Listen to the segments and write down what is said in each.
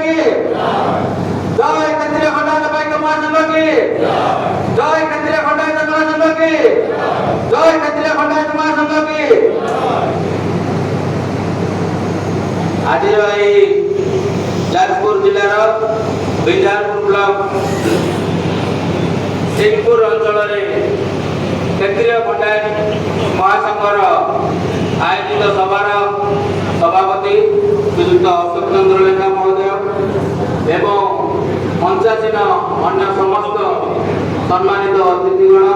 की जय क्षत्रिय खंडायत पाइक महासंघ की जय क्षत्रिय खंडायत महासंघ की जय क्षत्रिय खंडायत महासंघ की। आज जाजपुर जिलार बिंझारपुर ब्लॉक सिंहपुर अंचल क्षेत्रीय खंडायत महासंघर आयोजित सभार सभापति श्रीयुक्त अशोक चंद्र लेखा महोदय एवं मंचासीन अन्य समस्त सम्मानित अतिथिगण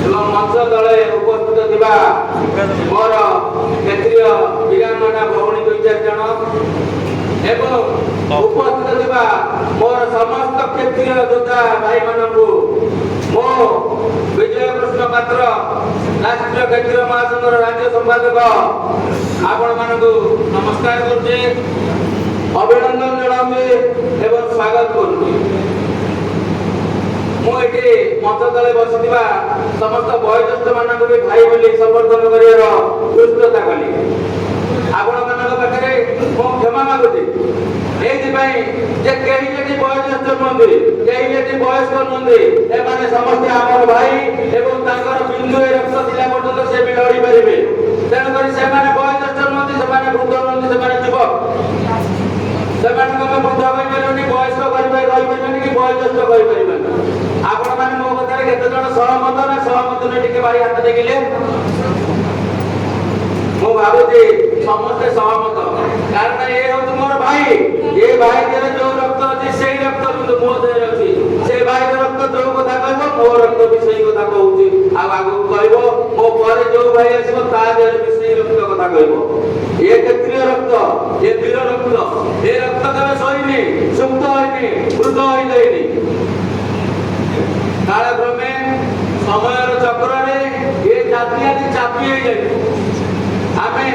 एवं मंच तले उपस्थित थिबा मोर क्षेत्रीय वीरांगना भौणी 2-4 जन एवं उपस्थित थिबा मोर समस्त क्षेत्रीय योद्धा भाई मानकु मो विजय कृष्ण पात्र राष्ट्रीय क्षेत्रीय महासंघर राज्य संपादक आपण मानकु नमस्कार करछे अभिनंदन जणाउछे एवं स्वागत करूछे। मुझे मंच तले बसिथिबा समस्त वयोज्येष्ठ मानक भी भाई बोली समर्थन करियार दुष्टता कली आपण मानक पाखरे मो क्षमा मागुछि एथिपाई जे केही जेठी वयोज्येष्ठ नंदी केही जेठी वयस्क नंदी एमाने समस्त आमर भाई एवं तांकर बिंदु रक्त जिला पर्यंत से भी लड़ी परिबे तेन करी से माने वयोज्येष्ठ नंदी से माने वृद्ध नंदी से माने युवक से माने कमे वृद्ध होई परिबेनी वयस्क करिबे रहि परिबेनी कि वयोज्येष्ठ करि परिबेनी आपण माने मो कथारे केते जण सहमत ना सहमत ने टिके भाई हाथ देखिले मो भाबुछि समस्त सहमत कारण ए हो तुमर भाई ए भाई तेरे जो रक्त अछि सेही रक्त बिंदु मो देर अछि से भाई रक्त जो कथा कहबो मो रक्त भी सेही कथा कहउछि आ आगु कहबो मो परे जो भाई आसीबो ता देर भी सेही रक्त कथा कहबो ए क्षेत्रीय रक्त ए वीर रक्त ए रक्त कबे सहीनी सुप्त होइनी वृद्ध होई जाइनी कालक्रमे समयर चक्र ये जाति आदि चापी आमे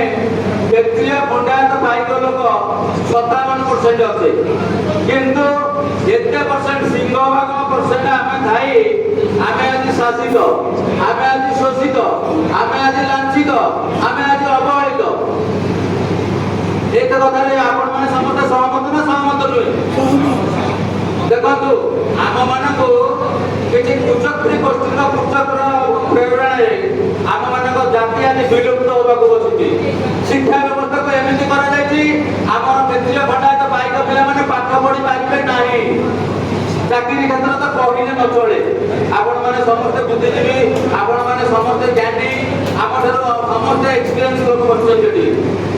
क्षेत्रीय खंडायत पाइक लोक 57% अच्छे किंतु एते परसेंट सिंहभाग परसेंट आमे थाई आमे आज शासित आमे आज शोषित आमे आज लांछित आमे आज अवहेलित एक कथा रे आपण माने समस्त सहमत ना सहमत नुहे देखंतु आम मानकु किछि कुचक्री गोष्ठीर कुचक्र प्रेरणारे आम मानक जाति आदि विलुप्त होबाक बसिछि शिक्षा व्यवस्था को एमिति करा जायछि आमर क्षेत्रीय खंडायत पाइक पिला माने पाठ पढि पारिबे नाही चाकरी क्षेत्र तो कहले न चले आपण माने समस्त बुद्धिजीवी आपण माने समस्त ज्ञानी आमर समस्त एक्सपीरियंस लोक बसछथि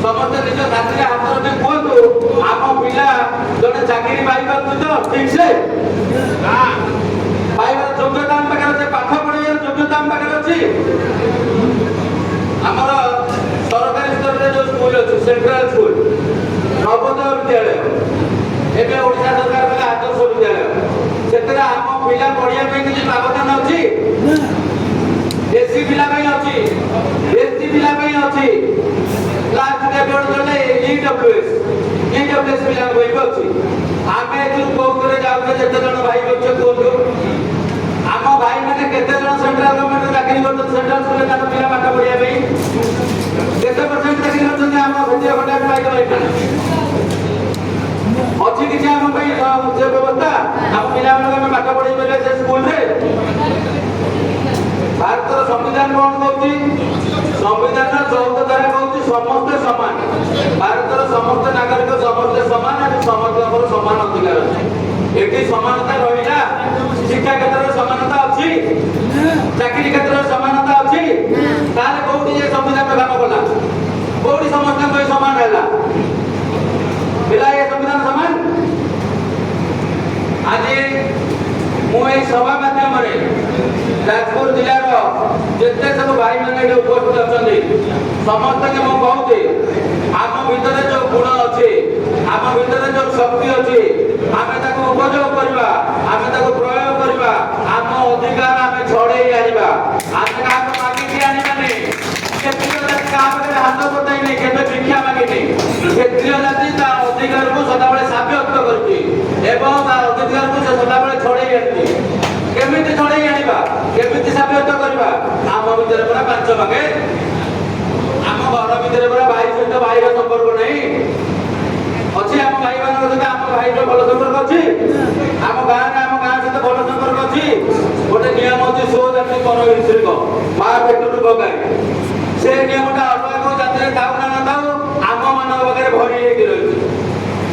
समस्त निज छात्री हाथ में कोंतु आम पिला जने चाकरी पाइ पाछु तो ठीक से ना पाइबार योग्यता हम पाखे अछि पाठ पढिबार योग्यता हम पाखे अछि हमर सरकारी स्तर रे जो स्कूल अछि सेंट्रल स्कूल नवोदय विद्यालय एबे ओडिशा सरकार का आदर्श विद्यालय सेतरा हम पिला पढिया पे कि प्रावधान अछि एसी पिला पे अछि एसटी पिला पे अछि लास्ट डेवलप करले ईडब्ल्यूएस पिला होइब अछि आमे जो कोकरे जाउते जेते जण भाई बच्चे कोंतु आम भाई माने केते जण सेंट्रल गवर्नमेंट चाकरी करत सेंट्रल स्कूल का पिला पाठ पढिया पे केते परसेंट चाकरी करत आम क्षेत्रीय खंडायत पाइक अछि कि आम भाई जे व्यवस्था आम पिला माने पाठ पढि बेले से स्कूल रे भारत संविधान कौन कहउछि संविधान 14 धारा कहउछि समस्त समान भारत समस्त नागरिक समस्त समान और समस्त समान अधिकार अछि एठी समानता रहिला शिक्षा क्षेत्र में समानता अछि चाकरी क्षेत्र में समानता अछि ताले कोठी जे संविधान काम कला कोठी समस्त को समान हैला बिला ये संविधान समान आज मु ए सभा माध्यम रे जाजपुर जिलार जिते सब भाई मैंने उपस्थित अच्छा समस्त के मु कहूँ आम भितर जो गुण अच्छे आम भितर जो शक्ति अच्छे आम उपयोग करवा आम प्रयोग करवा आम अधिकार आम छड़े आनिबा आम क्या मागिकी आनिबानी क्षेत्रीय जाति क्या हाथ पताई नहीं केबे भिक्षा मागिनी क्षेत्रीय जाति ता अधिकार को सदाबले साब्यस्त करछि एवं ता अधिकार को सदाबले छड़े आछि केमिति छड़े आनिबा केमिति साब्यस्त करबा आम भितर पूरा पांच भागे आम घर भितर पूरा भाई सहित भाईर संपर्क नहीं अच्छे आम भाई मान ଭାଇର ଭଲ ସମ୍ପର୍କ ଅଛି? ଆମ ଗାଁ ସହିତ ଭଲ ସମ୍ପର୍କ ଅଛି? ଗୋଟେ ନିୟମ ଅଛି ସୋ ଜାତି ପର ହିଂସ୍ରିକ ମା ପେଟରୁ ବଗାଏ। ସେ ନିୟମଟା ଅଲଗା କୋଉ ଜାତିରେ ଥାଉ ନା ନଥାଉ ଆମ ମାନଙ୍କ ପାଖରେ ଭରି ହେଇକି ରହିଛି।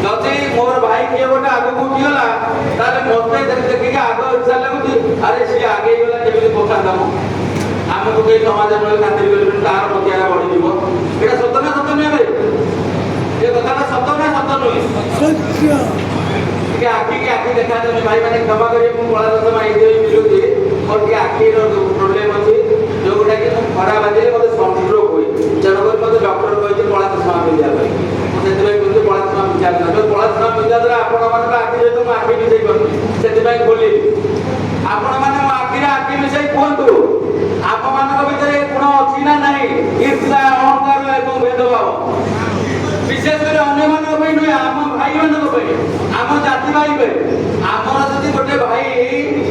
ଯଦି ମୋର ଭାଇ କିଏ ଗୋଟେ ଆଗକୁ ଉଠିଗଲା ତାହେଲେ ମତେ ଦେଖିକି ଆଗ ଇଚ୍ଛା ଲାଗୁଛି ଆରେ ସିଏ ଆଗେଇ ଗଲା କେମିତି ପକାନ୍ତା ମୁଁ ଆମକୁ କେହି ସମାଜରେ ରହି ଖାତିର କରିବେନି ତାର ପ୍ରତିହାର ବଢିଯିବ। ଏଇଟା ସତ ନା ସତ ନୁହେଁ ଭାଇ? ଏ କଥାଟା ସତ ନା ସତ ନୁହେଁ? ଟିକେ ଆଖି ଦେଖାଯାଉନି ଭାଇ ମାନେ କ୍ଷମା କରିବେ ମୁଁ କଳା ଚଷମା ଏଇଥିପାଇଁ ମିଳୁଛି ମୋର ଟିକେ ଆଖିର ପ୍ରୋବ୍ଲେମ ଅଛି ଯୋଉଟା କି ମୁଁ ଖରା ବାଜିଲେ ମୋତେ ସନଷ୍ଟ୍ରୋକ୍ ହୁଏ। ତେଣୁକରି ମୋତେ ଡକ୍ଟର କହିଛି କଳା ଚଷମା ପିନ୍ଧିବା ପାଇଁ। ମୁଁ ସେଥିପାଇଁ କହୁଛି କଳା ଚଷମା ପିନ୍ଧିବା କଥା। ଯୋଉ କଳା ଚଷମା ପିନ୍ଧିବା ଦ୍ୱାରା ଆପଣମାନଙ୍କ ଆଖି ସହିତ ମୁଁ ଆଖି ମିଶେଇ ପାରୁନି ସେଥିପାଇଁ ଖୋଲିଲି। ଆପଣମାନେ ମୋ ଆଖିରେ ଆଖି ମିଶେଇ କୁହନ୍ତୁ ଆପଣମାନଙ୍କ ଭିତରେ ଏ ଗୁଣ ଅଛି ନା ନାହିଁ? ଈର୍ଷା, ଅହଙ୍କାର ଏବଂ ଭେଦଭାବ। ବିଶେଷ କରି ଅନ୍ୟମାନଙ୍କ ପାଇଁ ନୁହେଁ ଆମ ଭାଇମାନଙ୍କ ପାଇଁ ଆମ ଜାତି ଭାଇ ପାଇଁ। ଆମର ଯଦି ଗୋଟେ ଭାଇ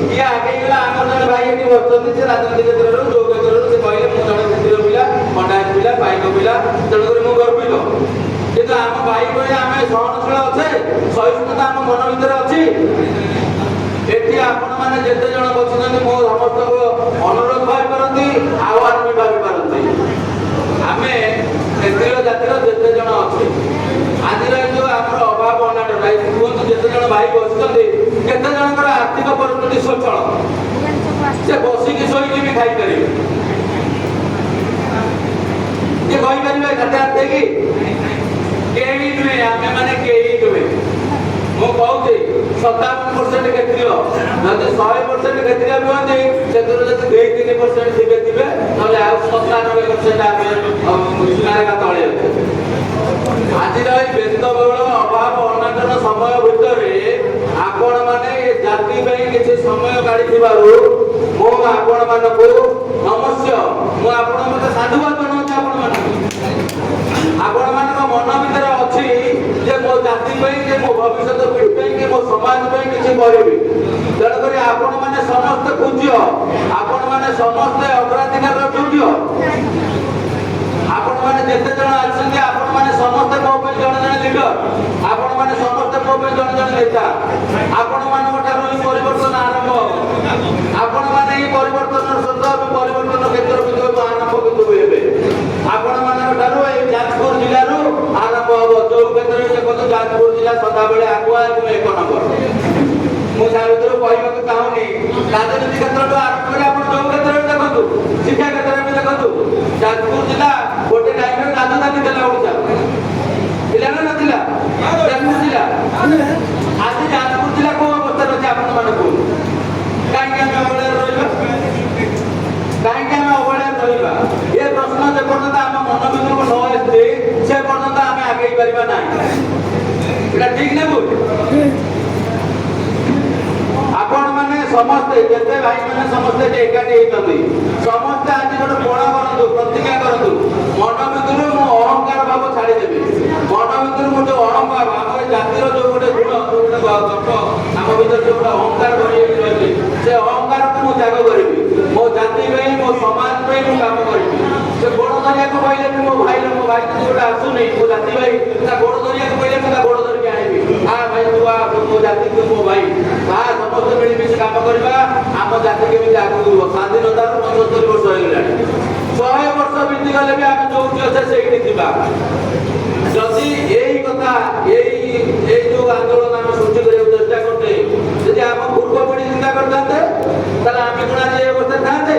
କିଏ ଆଗେଇ ଗଲା ଆମର ଜଣେ ଭାଇ ଏଠି ବସୁଛନ୍ତି ସେ ରାଜନୀତି କ୍ଷେତ୍ରରୁ ଯୋଉ କ୍ଷେତ୍ରରୁ ସେ କହିଲେ ମୁଁ ଜଣେ କ୍ଷତ୍ରିୟ ପିଲା ଖଣ୍ଡାୟତ ପିଲା ପାଇକ ପିଲା ତେଣୁକରି ମୁଁ ଗର୍ବିତ। କିନ୍ତୁ ଆମ ଭାଇ ପାଇଁ ଆମେ ସହନଶୀଳ ଅଛେ? ସହିଷ୍ଣୁତା ଆମ ମନ ଭିତରେ ଅଛି? ଏଠି ଆପଣମାନେ ଯେତେ ଜଣ ବସୁଛନ୍ତି ମୋ ସମସ୍ତଙ୍କୁ ଅନୁରୋଧ ଭାବିପାରନ୍ତି ଆହ୍ୱାନ ବି ଭାବିପାରନ୍ତି। ଆମେ କ୍ଷତ୍ରିୟ ଜାତିର ଯେତେ ଜଣ ଅଛେ ଆଜିର ଯୋଉ ଆମର ଅଭାବ ଅନାଟନ କୁହନ୍ତୁ ଯେତେ ଜଣ ଭାଇ ବସୁଛନ୍ତି କେତେ ଜଣଙ୍କର ଆର୍ଥିକ ପରିସ୍ଥିତି ସ୍ୱଚ୍ଛଳ ସେ ବସିକି ଶୋଇକି ବି ଖାଇପାରିବେ? କିଏ କହିପାରିବେ ଖାତା ଦେଇକି? କେହି ନୁହେଁ ଆମେ ମାନେ କେହି ନୁହେଁ। ମୁଁ କହୁଛି 57% କ୍ଷତ୍ରିୟ ଯଦି 100% କ୍ଷତ୍ରିୟ ବି ହୁଅନ୍ତି ସେଥିରୁ ଯଦି 2-3% ଥିବେ ନହେଲେ ଆଉ 97% ଆମେ ସୀମାରେଖା ତଳେ ଅଛୁ। ଆଜିର ଏଇ ବ୍ୟସ୍ତବହୁଳ ଅଭାବ ଅନାଟନ ସମୟ ଭିତରେ ଆପଣମାନେ ଏ ଜାତି ପାଇଁ କିଛି ସମୟ କାଢିଥିବାରୁ ମୁଁ ଆପଣମାନଙ୍କୁ ନମସ୍ୟ ମୁଁ ଆପଣଙ୍କୁ ସାଧୁବାଦ ଜଣାଉଛି। ଆପଣମାନଙ୍କ ମନ ଭିତରେ ଅଛି ଯେ ମୋ ଜାତି ପାଇଁ ଯେ ମୋ ଭବିଷ୍ୟତ ପିଢ଼ି ପାଇଁ କି ମୋ ସମାଜ ପାଇଁ କିଛି କରିବି। ତେଣୁକରି ଆପଣମାନେ ସମସ୍ତେ ପୂଜ୍ୟ ଆପଣମାନେ ସମସ୍ତେ ଅଗ୍ରାଧିକାରର ଯୋଗ୍ୟ। ଆପଣମାନେ ଯେତେ ଜଣ ଅଛନ୍ତି ଆପଣମାନେ ସମସ୍ତେ ମୋ ପାଇଁ ଜଣେ ଜଣେ ଲିଡର। ଆପଣମାନେ ସମସ୍ତେ ମୋ ପାଇଁ ଜଣେ ଜଣେ ନେତା। ଆପଣମାନଙ୍କ ଠାରୁ ହିଁ ପରିବର୍ତ୍ତନ ଆରମ୍ଭ ହେବ। ଆପଣମାନେ ହିଁ ପରିବର୍ତ୍ତନର ସ୍ରୋତ ପରିବର୍ତ୍ତନ କ୍ଷେତ୍ର ବିନ୍ଦୁକୁ ଆରମ୍ଭ କିନ୍ତୁ ହେବେ। ଆପଣମାନଙ୍କ ଠାରୁ ଏଇ ଯାଜପୁର ଜିଲ୍ଲାରୁ ଆରମ୍ଭ ହେବ। ଯୋଉ କ୍ଷେତ୍ରରେ ଦେଖନ୍ତୁ ଯାଜପୁର ଜିଲ୍ଲା ସଦାବେଳେ ଆଗୁଆ ଏବଂ 1 ନମ୍ବର। ମୁଁ ତା ଭିତରୁ କହିବାକୁ ଚାହୁଁନି ରାଜନୀତି କ୍ଷେତ୍ରଠୁ ଆରମ୍ଭ କରି ଆପଣ ଯୋଉ କ୍ଷେତ୍ରରେ ଦେଖନ୍ତୁ ଶିକ୍ଷା କ୍ଷେତ୍ରରେ ବି ଦେଖନ୍ତୁ ଯାଜପୁର ଜିଲ୍ଲା ଗୋଟେ ଟାଇମରେ ରାଜଧାନୀ ଥିଲା ଓଡ଼ିଶା ଥିଲା ନା ନଥିଲା? ଯାଜପୁର ଜିଲ୍ଲା ଆଜି ଯାଜପୁର ଜିଲ୍ଲା କୋଉ ଅବସ୍ଥାରେ ଅଛି ଆପଣମାନେ କୁହନ୍ତୁ? କାହିଁକି ଆମେ ଅବହେଳାରେ ରହିବା? କାହିଁକି ଆମେ ଅବହେଳାରେ ରହିବା? ଏ ପ୍ରଶ୍ନ ଯେପର୍ଯ୍ୟନ୍ତ ଆମ ମନ ଭିତରକୁ ନ ଆସିଛି ସେ ପର୍ଯ୍ୟନ୍ତ ଆମେ ଆଗେଇ ପାରିବା ନାହିଁ। ଏଇଟା ଠିକ ନା ଭୁଲ? ଆପଣମାନେ ସମସ୍ତେ ଯେତେ ଭାଇମାନେ ସମସ୍ତେ ଏକାଠି ହେଇଛନ୍ତି ସମସ୍ତେ ଆଜି ଗୋଟେ ପଣ କରନ୍ତୁ ପ୍ରତିଜ୍ଞା କରନ୍ତୁ ମନ ଭିତରୁ ମୁଁ ଅହଙ୍କାର ଭାବ ଛାଡ଼ିଦେବି। ମନ ଭିତରୁ ମୁଁ ଯୋଉ ଅହଙ୍କାର ଆମ ଜାତିର ଯୋଉ ଗୋଟେ ଗୁଣ ଯୋଉ ଗୋଟେ ଗପ ଆମ ଭିତରେ ଯୋଉ ଗୋଟେ ଅହଙ୍କାର ଭରି ହେଇକି ରହିଛି ସେ ଅହଙ୍କାରକୁ ମୁଁ ତ୍ୟାଗ କରିବି। ମୋ ଜାତି ପାଇଁ ମୋ ସମାଜ ପାଇଁ ମୁଁ କାମ କରିବି। ସେ ଗୋଡ଼ ଧରିବାକୁ କହିଲେ ବି ମୋ ଭାଇ ଯଦି ଗୋଟେ ଆସୁନି ମୋ ଜାତି ଭାଇ ତା ଗୋଡ଼ ଧରିବାକୁ କହିଲେ ମୁଁ ତା ଗୋଡ଼ ଧରିକି ଆଣିବି। ଭାଇ ତୁ ମୋ ଜାତି ତୁ ମୋ ଭାଇ ସମସ୍ତେ ମିଳିମିଶି କାମ କରିବା ଆମ ଜାତି କେମିତି ଆଗକୁ ଯିବ। ସ୍ୱାଧୀନତାରୁ 75 ବର୍ଷ ହେଇଗଲାଣି। 100 ବର୍ଷ ବିତିଗଲେ ବି ଆମେ ଯୋଉଠି ଅଛେ ସେଇଠି ଥିବା। ଯଦି ଏଇ କଥା ଏଇ ଯୋଉ ଆନ୍ଦୋଳନ ଆମେ ସୃଷ୍ଟି କରିବାକୁ ଚେଷ୍ଟା କରୁଛେ ଯଦି ଆମ ପୂର୍ବ ପିଢ଼ି ଚିନ୍ତା କରିଥାନ୍ତେ ତାହେଲେ ଆମେ କଣ ଆଜି ଏ ଅବସ୍ଥାରେ ଥାନ୍ତେ?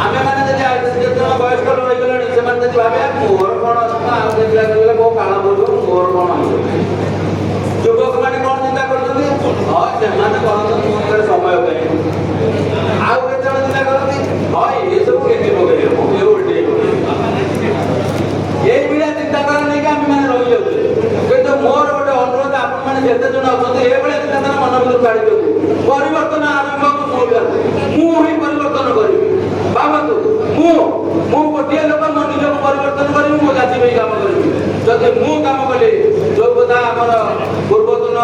ଆମେ ମାନେ ଯଦି ଯେତେଜଣ ବୟସ୍କ ରହିଗଲେଣି ସେମାନେ ଯଦି ଭାବେ ମୋର କଣ ଆଉ ଦେଖିଲା ମୋ କାଳ ବଳିବ ମୋର କଣ ଯୁବକ ମାନେ କଣ ଚିନ୍ତା କରୁଛନ୍ତି? ହଁ ସେମାନେ କରନ୍ତୁ ମୋ ପାଖରେ ସମୟ ପାଇଁ। ଆଉ କେତେ ଜଣ ଚିନ୍ତା କରନ୍ତି ହଁ ଏସବୁ କେତେ ପକେଇବେ ମୁଁ ଏ ଓଲଟେଇ ଏଇ ଭଳିଆ ଚିନ୍ତାଧାରା ନେଇକି ଆମେ ମାନେ ରହିଯାଉଛେ। କିନ୍ତୁ ମୋର ଗୋଟେ ଅନୁରୋଧ ଆପଣମାନେ ଯେତେ ଜଣ ଅଛନ୍ତି ଏଇଭଳିଆ ଚିନ୍ତାଧାରା ମନ ଭିତରୁ କାଢି ଦିଅନ୍ତୁ। ପରିବର୍ତ୍ତନ ଆରମ୍ଭ ମୁଁ ହିଁ ପରିବର୍ତ୍ତନ କରିବି। ଭାବନ୍ତୁ ମୁଁ ଗୋଟିଏ ଲୋକ ମୋ ନିଜକୁ ପରିବର୍ତ୍ତନ କରିବି ମୋ ଜାତି ପାଇଁ କାମ କରିବି। ଯଦି ମୁଁ କାମ କଲି ଯୋଉ କଥା ଆମର ପୂର୍ବତନ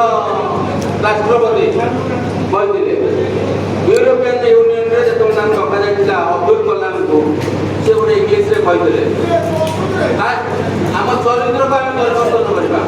ରାଷ୍ଟ୍ରପତି କହିଥିଲେ ୟୁରୋପିଆନ ୟୁନିୟନରେ ଯେତେବେଳେ ତାଙ୍କୁ ଡକାଯାଇଥିଲା ଅବଦୁଲ କଲାମଙ୍କୁ ସେ ଗୋଟେ ଇଂଲିଶରେ କହିଥିଲେ ଆମ ଚରିତ୍ରକୁ ଆମେ ପରିବର୍ତ୍ତନ କରିବା।